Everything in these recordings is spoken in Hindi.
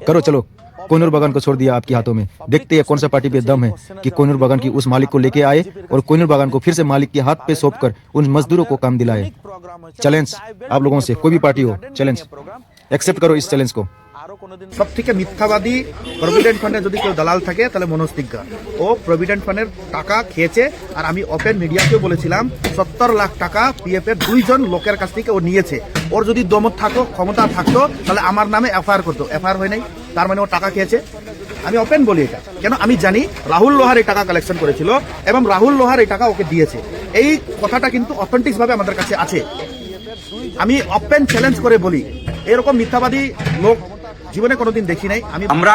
करो चलो, कोहिनूर बागान को छोड़ दिया आपके हाथों में। देखते हैं कौन सा पार्टी पे दम है कि कोहिनूर बागान की उस मालिक को लेके आए और कोहिनूर बागान को फिर से मालिक के हाथ पे सौंप कर उन मजदूरों को काम दिलाए। चैलेंज आप लोगों से, कोई भी पार्टी हो, चैलेंज एक्सेप्ट करो इस चैलेंज को। সব থেকে মিথ্যাবাদী প্রভিডেন্ট ফান্ডে যদি কেউ দালাল থাকে তাহলে মনোজ তিগ্গা। ও প্রভিডেন্ট ফান্ডের টাকা খেয়েছে, আর আমি ওপেন মিডিয়াকেও বলেছিলাম 70 লাখ টাকা পিএফ এর 2 জন লোকের কাছ থেকে ও নিয়েছে। ওর যদি দমত থাকতো, ক্ষমতা থাকতো, তাহলে আমার নামে এফআইআর করতো। এফআইআর হয় নাই, তার মানে ও টাকা খেয়েছে। আমি ওপেন বলি এটা, কেন আমি জানি রাহুল লোহার এই টাকা কালেকশন করেছিল এবং রাহুল লোহার এই টাকা ওকে দিয়েছে। এই কথাটা কিন্তু অথেন্টিক ভাবে আমাদের কাছে আছে। আমি ওপেন চ্যালেঞ্জ করে বলি, এরকম মিথ্যাবাদী লোক জীবনে কোনোদিন দেখি নাই। আমরা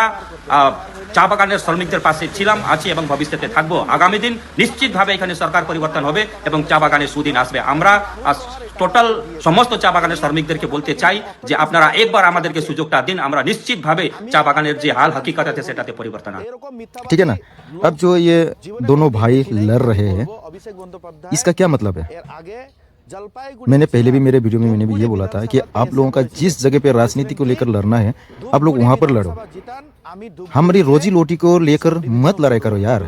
চা বাগানের শ্রমিকদের পাশে ছিলাম, আছি এবং ভবিষ্যতে থাকবো। আগামী দিন নিশ্চিতভাবে এখানে সরকার পরিবর্তন হবে এবং চা বাগানের সুদিন আসবে। আমরা টোটাল সমস্ত চা বাগানের শ্রমিকদেরকে বলতে চাই যে আপনারা একবার আমাদেরকে সুযোগটা দিন, আমরা নিশ্চিতভাবে চা বাগানের যে হাল হकीकत আছে সেটাতে পরিবর্তন হবে। ठीक है ना। अब जो ये दोनों भाई लड़ रहे हैं, इसका क्या मतलब है? मैंने पहले भी मेरे वीडियो में मैंने भी ये बोला था कि आप लोगों का जिस जगह पे राजनीति को लेकर लड़ना है, आप लोग वहां पर लड़ो। हमारी रोजी रोटी को लेकर मत लड़ाई करो यार।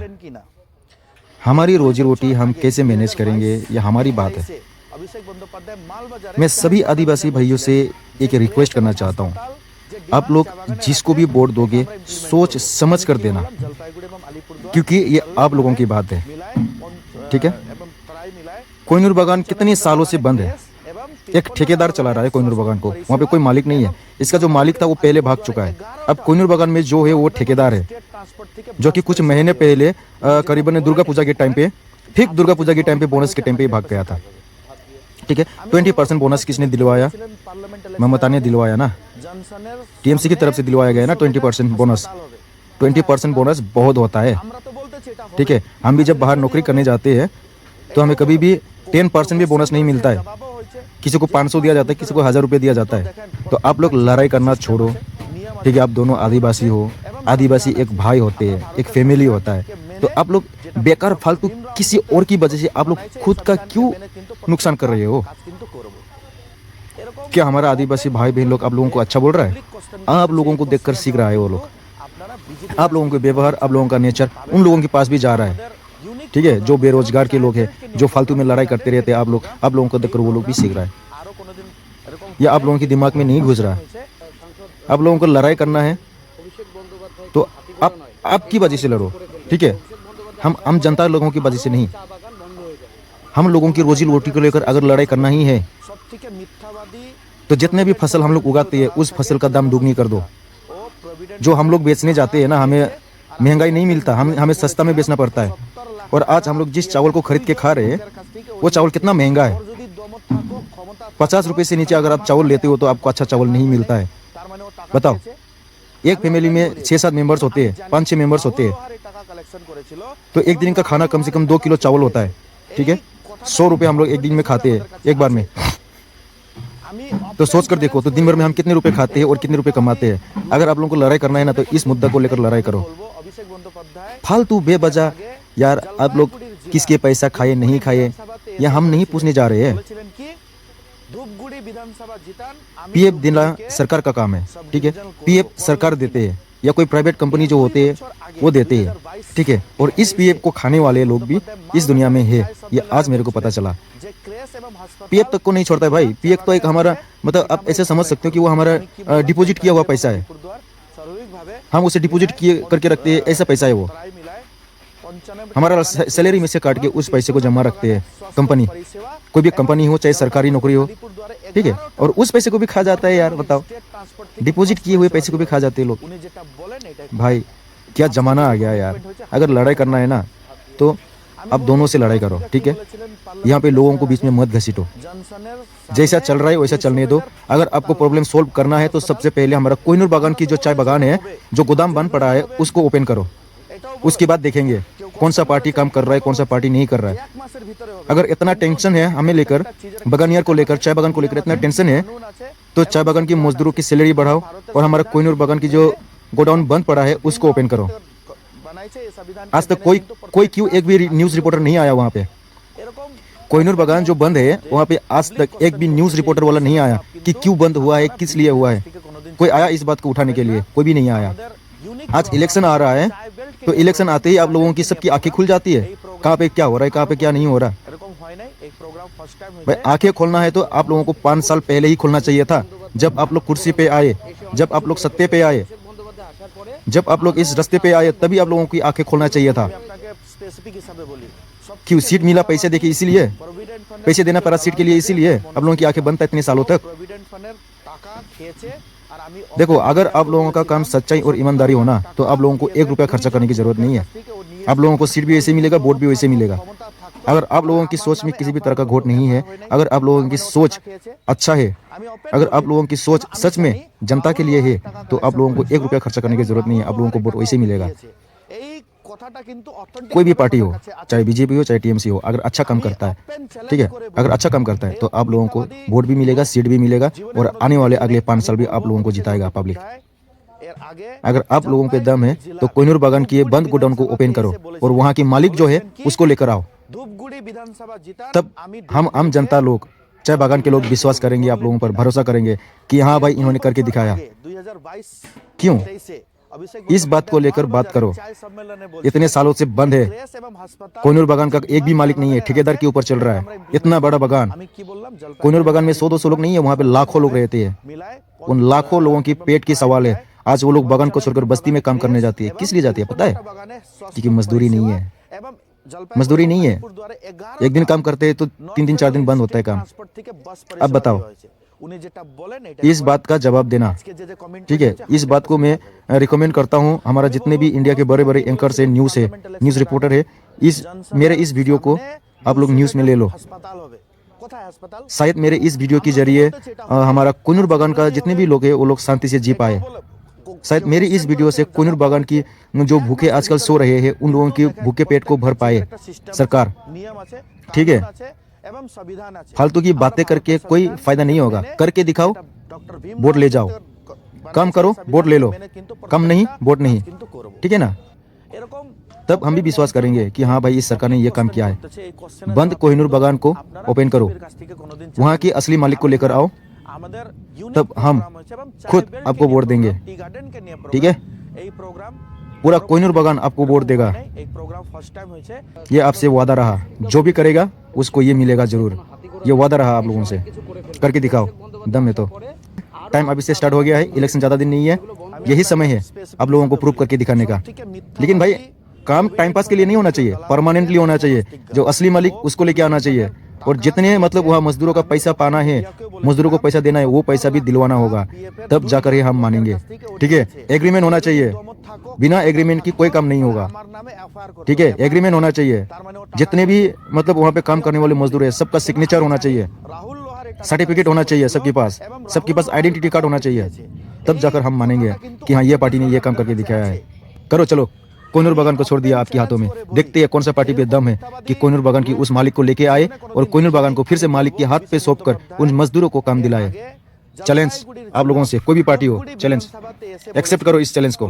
हमारी रोजी रोटी हम कैसे मैनेज करेंगे, ये हमारी बात है। मैं सभी आदिवासी भाइयों से एक रिक्वेस्ट करना चाहता हूँ, आप लोग जिसको भी वोट दोगे सोच समझ कर देना, क्योंकि ये आप लोगों की बात है। ठीक है। कोहिनूर बागान कितने सालों से बंद है। एक ठेकेदार चला रहा है कोहिनूर बागान को, वहाँ पे कोई मालिक नहीं है। इसका जो मालिक था वो पहले भाग चुका है। अब कोहिनूर बागान में जो है वो ठेकेदार है, जो कि कुछ महीने पहले करीबन दुर्गा पूजा के टाइम पे, ठीक दुर्गा पूजा के टाइम पे, बोनस के टाइम पे भाग गया था। ठीक है। 20% बोनस किसने दिलवाया? ममता ने दिलवाया ना, टीएमसी की तरफ से दिलवाया गया ना 20% बोनस। 20% बोनस बहुत होता है। ठीक है। हम भी जब बाहर नौकरी करने जाते हैं तो हमें कभी भी 10% भी बोनस नहीं मिलता है। किसी को 500 दिया जाता है, किसी को 1000 रुपये दिया जाता है। तो आप लोग लड़ाई करना छोड़ो। ठीक है। आप दोनों आदिवासी हो, आदिवासी एक भाई होते हैं, एक फैमिली होता है। तो आप लोग बेकार फालतू किसी और की वजह से आप लोग खुद का क्यों नुकसान कर रहे हो? क्या हमारा आदिवासी भाई बहन लोग आप लोगों को अच्छा बोल रहा है? आप लोगों को देखकर सीख रहा है वो लोग। आप लोगों के व्यवहार, आप लोगों का नेचर उन लोगों के पास भी जा रहा है। ठीक है। जो बेरोजगार के लोग हैं, जो फालतू में लड़ाई करते रहते हैं, आप लोगों को देखकर वो लोग भी सीख रहा है। या आप लोगों के दिमाग में नहीं घुस रहा है? आप लोगों को लड़ाई करना है तो आप आपकी वजह से लड़ो। ठीक है। हम जनता लोगों की वजह से नहीं। हम लोगों की रोजी रोटी को लेकर अगर लड़ाई करना ही है तो जितने भी फसल हम लोग उगाते हैं उस फसल का दाम दुगनी कर दो। जो हम लोग बेचने जाते हैं ना, हमें महंगाई नहीं मिलता, हमें सस्ता में बेचना पड़ता है। और आज हम लोग जिस चावल को खरीद के खा रहे हैं वो चावल कितना महंगा है। 50 रुपए से नीचे अगर आप चावल लेते हो तो आपको अच्छा चावल नहीं मिलता है। बताओ, एक फैमिली में 6-7 मेंबर्स होते हैं, 5-6 मेंबर्स होते हैं, तो एक दिन का खाना कम से कम 2 किलो चावल होता है। ठीक है। 100 रुपये हम लोग एक दिन में खाते हैं, एक बार में। तो सोच कर देखो, तो दिन भर में हम कितने रुपए खाते हैं और कितने रुपए कमाते हैं। अगर आप लोगों को लड़ाई करना है ना तो इस मुद्दा को लेकर लड़ाई करो। फालतू बेवजह यार आप लोग किसके पैसा खाए नहीं खाए या हम नहीं पूछने जा रहे हैं। पीएफ देना सरकार का काम है। ठीक है। पीएफ सरकार देते हैं या कोई प्राइवेट कंपनी जो होते हैं वो देते हैं। ठीक है। और इस पीएफ को खाने वाले लोग भी इस दुनिया में है, ये आज मेरे को पता चला। पीएफ तक को नहीं छोड़ता है भाई। पीएफ तो एक हमारा, मतलब आप ऐसे समझ सकते हो कि वो हमारा डिपॉजिट किया हुआ पैसा है। हम उसे डिपॉजिट किए करके रखते हैं, ऐसा पैसा है वो। हमारा सैलरी में से काट के उस पैसे को जमा रखते हैं कंपनी, कोई भी कंपनी हो चाहे सरकारी नौकरी हो। ठीक है। और उस पैसे को भी खा जाता है यार। बताओ, डिपॉजिट किए हुए पैसे को भी खा जाते हैं लोग। भाई क्या जमाना आ गया यार। अगर लड़ाई करना है ना तो आप दोनों से लड़ाई करो। ठीक है। यहाँ पे लोगों को बीच में मत घसीटो। जैसा चल रहा है वैसा चलने दो। अगर आपको प्रॉब्लम सोल्व करना है तो सबसे पहले हमारा कोहिनूर बागान की जो चाय बागान है, जो गोदाम बंद पड़ा है, उसको ओपन करो। उसके बाद देखेंगे कौन सा पार्टी काम कर रहा है, कौन सा पार्टी नहीं कर रहा है। अगर इतना टेंशन है हमें लेकर, बागानियर को लेकर, चाय बागान को लेकर इतना टेंशन है तो चाय बागान की मजदूरों की सैलरी बढ़ाओ और हमारा कोहिनूर बागान की जो गोडाउन बंद पड़ा है उसको ओपन करो। आज तक कोई क्यों एक भी न्यूज रिपोर्टर नहीं आया वहाँ पे। कोहिनूर बागान जो बंद है वहाँ पे आज तक एक भी न्यूज रिपोर्टर वाला नहीं आया कि क्यों बंद हुआ है, किस लिए हुआ है। कोई आया इस बात को उठाने के लिए? कोई भी नहीं आया। आज इलेक्शन आ रहा है तो इलेक्शन आते ही आप लोगों की सबकी आंखें खुल जाती है, कहाँ पे क्या हो रहा है, कहाँ पे क्या नहीं हो रहा। भाई आंखें खोलना है तो आप लोगों को 5 साल पहले ही खोलना चाहिए था, जब आप लोग कुर्सी पे आए, जब आप लोग सत्ते पे आए, जब आप लोग इस रास्ते पे आए, तभी आप लोगों की आंखें खोलना चाहिए था। क्यों सीट मिला पैसे देके इसीलिए? पैसे देना पड़ा सीट के लिए इसीलिए आप लोगों की आंखें बंद था इतने सालों तक। देखो, अगर आप लोगों का काम सच्चाई और ईमानदारी होना तो आप लोगों को 1 रुपया खर्चा करने की जरूरत नहीं है। आप लोगों को सीट भी वैसे मिलेगा, वोट भी वैसे मिलेगा। अगर आप लोगों की सोच में किसी भी तरह का घोट नहीं है, अगर आप लोगों की सोच अच्छा है, अगर आप लोगों की सोच सच में जनता के लिए है, तो आप लोगों को 1 रुपया खर्चा करने की जरूरत नहीं है। आप लोगों को वोट वैसे मिलेगा। कोई भी पार्टी हो, चाहे बीजेपी हो चाहे टीएमसी हो, अगर अच्छा काम करता है, ठीक है, अगर अच्छा काम करता है तो आप लोगों को वोट भी मिलेगा, सीट भी मिलेगा, और आने वाले अगले 5 साल भी आप लोगों को जिताएगा पब्लिक। अगर आप लोगों पे दम है तो कोहिनूर बागान की बंद गोडाउन को ओपन करो और वहाँ की मालिक जो है उसको लेकर आओ, तब हम आम जनता लोग, चाय बागान के लोग विश्वास करेंगे, आप लोगों पर भरोसा करेंगे कि हाँ भाई इन्होंने करके दिखाया। क्यों इस बात को लेकर बात करो? इतने सालों से बंद है, कोहिनूर बागान का एक भी मालिक नहीं है, ठेकेदार के ऊपर चल रहा है। इतना बड़ा बागान, कोहिनूर बागान में 100-200 लोग नहीं है, वहाँ पे लाखों लोग रहते हैं। उन लाखों लोगों की पेट की सवाल है। आज वो लोग बागान को छोड़कर बस्ती में काम करने जाती है। किस लिए जाती है पता है? क्योंकि मजदूरी नहीं है। मजदूरी नहीं है, एक दिन काम करते हैं तो 3 दिन 4 दिन बंद होता है काम। अब बताओ, इस बात का जवाब देना, ठीक है? इस बात को मैं रिकमेंड करता हूँ, हमारा जितने भी इंडिया के बड़े बड़े एंकर्स है, न्यूज़ रिपोर्टर है, मेरे इस वीडियो को आप लोग न्यूज़ में ले लो। शायद मेरे इस वीडियो के जरिए हमारा कोहिनूर बागान का जितने भी लोग हैं वो लोग शांति से जी पाए। शायद मेरी इस वीडियो से कोहिनूर बागान की जो भूखे आजकल सो रहे हैं उन लोगों के भूखे पेट को भर पाए सरकार, ठीक है? फालतू की बातें करके कोई फायदा नहीं होगा। करके दिखाओ, वोट ले जाओ। काम करो, वोट ले लो। कम नहीं, वोट नहीं, ठीक है ना? तब हम भी विश्वास करेंगे कि हाँ भाई इस सरकार ने ये काम किया है। बंद कोहिनूर बागान को ओपन करो, वहाँ की असली मालिक को लेकर आओ, तब हम खुद आपको वोट देंगे, ठीक है? पूरा कोहिनूर बागान आपको वोट देगा, ये आपसे वादा रहा। जो भी करेगा उसको ये मिलेगा जरूर, ये वादा रहा आप लोगों से। करके दिखाओ, दम है तो। टाइम अभी से स्टार्ट हो गया है, इलेक्शन ज़्यादा दिन नहीं है, यही समय है आप लोगों को प्रूव करके दिखाने का। लेकिन भाई काम टाइम पास के लिए नहीं होना चाहिए, परमानेंटली होना चाहिए। जो असली मालिक उसको लेके आना चाहिए, और जितने मतलब वहाँ मजदूरों का पैसा पाना है, मजदूरों को पैसा देना है, वो पैसा भी दिलवाना होगा, तब जाकर ये हम मानेंगे, ठीक है? एग्रीमेंट होना चाहिए, बिना एग्रीमेंट की कोई काम नहीं होगा, ठीक है? एग्रीमेंट होना चाहिए। जितने भी मतलब वहाँ पे काम करने वाले मजदूर है सबका सिग्नेचर होना चाहिए, सर्टिफिकेट होना चाहिए सबके पास आइडेंटिटी कार्ड होना चाहिए, तब जाकर हम मानेंगे कि हाँ ये पार्टी ने ये काम करके दिखाया है। करो, चलो, कोहिनूर बागान को छोड़ दिया आपके हाथों में। देखते हैं कौन सा पार्टी पे दम है कि कोहिनूर बागान की उस मालिक को लेके आए और कोहिनूर बागान को फिर से मालिक के हाथ पे सौंपकर उन मजदूरों को काम दिलाए। चैलेंज आप लोगों से, कोई भी पार्टी हो, चैलेंज एक्सेप्ट करो इस चैलेंज को।